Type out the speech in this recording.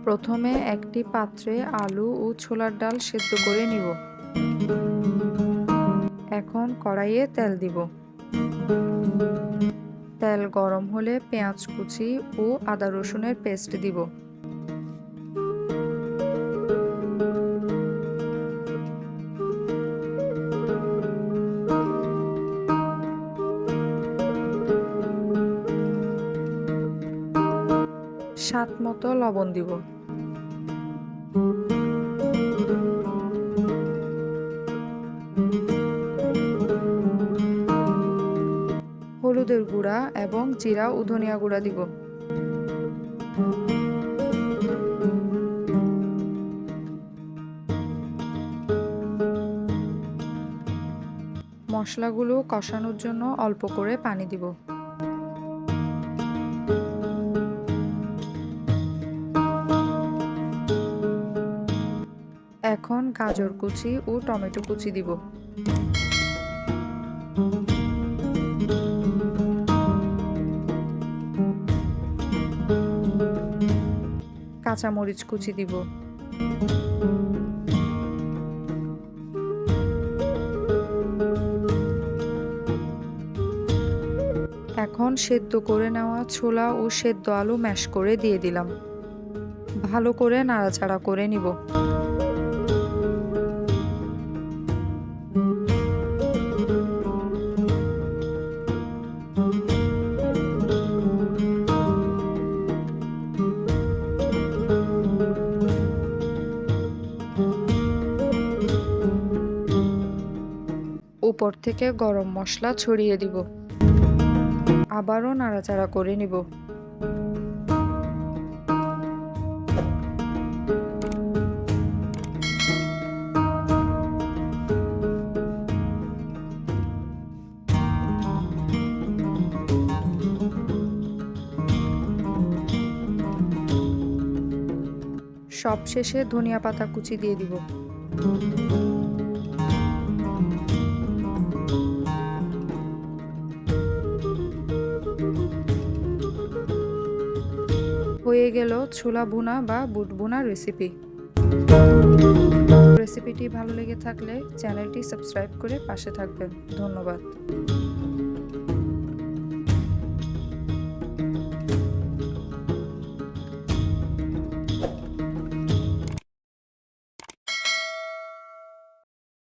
প্রথমে একটি পাত্রে আলু ও ছোলার ডাল সেদ্ধ করে নিব। এখন কড়াইয়ে তেল দিব। তেল গরম হলে পেঁয়াজ কুচি ও আদা রসুনের পেস্ট দিব। স্বাদ মতো লবণ দিব। হলুদের গুঁড়া এবং জিরা ও ধনিয়া গুঁড়া দিব। মশলাগুলো কষানোর জন্য অল্প করে পানি দিব। এখন গাজর কুচি ও টমেটো কুচি দিব। কাঁচামরিচ কুচি দিব। এখন সেদ্ধ করে নেওয়া ছোলা ও সেদ্ধ আলু ম্যাশ করে দিয়ে দিলাম। ভালো করে নাড়াচাড়া করে নিব। উপর থেকে গরম মশলা ছড়িয়ে দিব। আবারও নাড়াচাড়া করে নিব। সবশেষে ধনিয়া পাতা কুচি দিয়ে দিব। হয়ে গেল ছোলা ভুনা বা বুট ভুনা রেসিপি। রেসিপিটি ভালো লেগে থাকলে চ্যানেলটি সাবস্ক্রাইব করে পাশে থাকবেন। ধন্যবাদ।